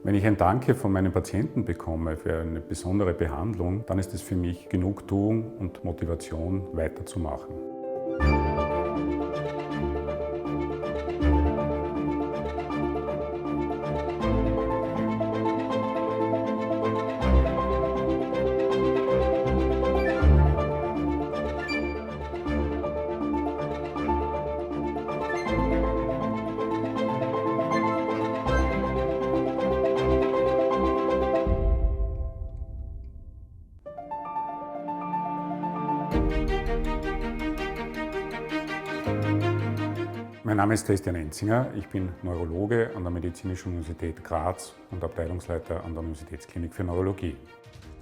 Wenn ich ein Danke von meinen Patienten bekomme für eine besondere Behandlung, dann ist es für mich Genugtuung und Motivation, weiterzumachen. Mein Name ist Christian Enzinger, ich bin Neurologe an der Medizinischen Universität Graz und Abteilungsleiter an der Universitätsklinik für Neurologie.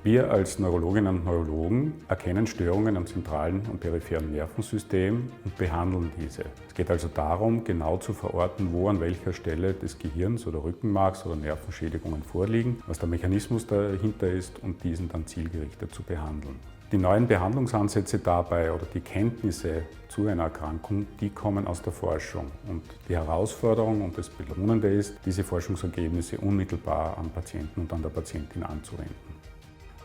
Wir als Neurologinnen und Neurologen erkennen Störungen am zentralen und peripheren Nervensystem und behandeln diese. Es geht also darum, genau zu verorten, wo an welcher Stelle des Gehirns oder Rückenmarks oder Nervenschädigungen vorliegen, was der Mechanismus dahinter ist und diesen dann zielgerichtet zu behandeln. Die neuen Behandlungsansätze dabei oder die Kenntnisse zu einer Erkrankung, die kommen aus der Forschung. Und die Herausforderung und das Belohnende ist, diese Forschungsergebnisse unmittelbar am Patienten und an der Patientin anzuwenden.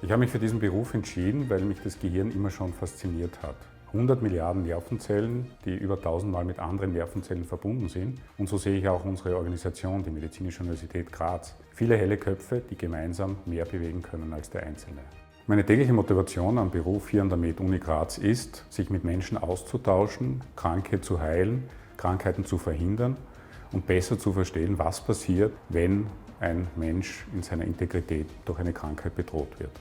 Ich habe mich für diesen Beruf entschieden, weil mich das Gehirn immer schon fasziniert hat. 100 Milliarden Nervenzellen, die über 1000 Mal mit anderen Nervenzellen verbunden sind. Und so sehe ich auch unsere Organisation, die Medizinische Universität Graz. Viele helle Köpfe, die gemeinsam mehr bewegen können als der Einzelne. Meine tägliche Motivation am Beruf hier an der Med-Uni Graz ist, sich mit Menschen auszutauschen, Kranke zu heilen, Krankheiten zu verhindern und besser zu verstehen, was passiert, wenn ein Mensch in seiner Integrität durch eine Krankheit bedroht wird.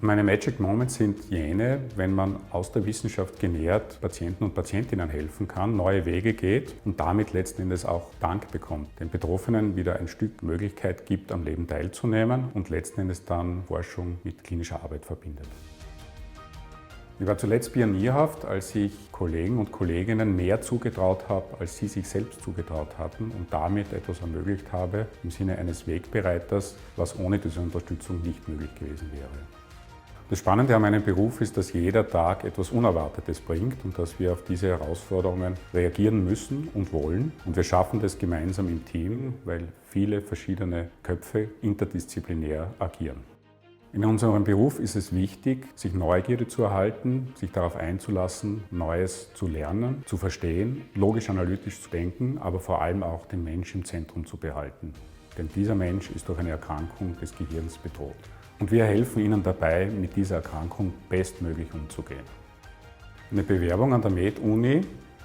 Meine Magic Moments sind jene, wenn man aus der Wissenschaft genährt Patienten und Patientinnen helfen kann, neue Wege geht und damit letzten Endes auch Dank bekommt, den Betroffenen wieder ein Stück Möglichkeit gibt, am Leben teilzunehmen und letzten Endes dann Forschung mit klinischer Arbeit verbindet. Ich war zuletzt pionierhaft, als ich Kollegen und Kolleginnen mehr zugetraut habe, als sie sich selbst zugetraut hatten und damit etwas ermöglicht habe im Sinne eines Wegbereiters, was ohne diese Unterstützung nicht möglich gewesen wäre. Das Spannende an meinem Beruf ist, dass jeder Tag etwas Unerwartetes bringt und dass wir auf diese Herausforderungen reagieren müssen und wollen. Und wir schaffen das gemeinsam im Team, weil viele verschiedene Köpfe interdisziplinär agieren. In unserem Beruf ist es wichtig, sich Neugierde zu erhalten, sich darauf einzulassen, Neues zu lernen, zu verstehen, logisch-analytisch zu denken, aber vor allem auch den Menschen im Zentrum zu behalten. Denn dieser Mensch ist durch eine Erkrankung des Gehirns bedroht. Und wir helfen Ihnen dabei, mit dieser Erkrankung bestmöglich umzugehen. Eine Bewerbung an der Med-Uni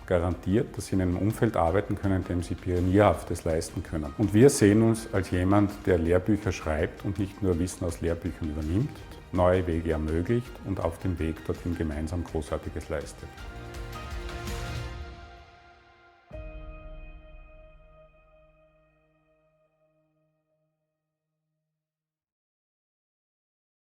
garantiert, dass Sie in einem Umfeld arbeiten können, in dem Sie Pionierhaftes leisten können. Und wir sehen uns als jemand, der Lehrbücher schreibt und nicht nur Wissen aus Lehrbüchern übernimmt, neue Wege ermöglicht und auf dem Weg dorthin gemeinsam Großartiges leistet.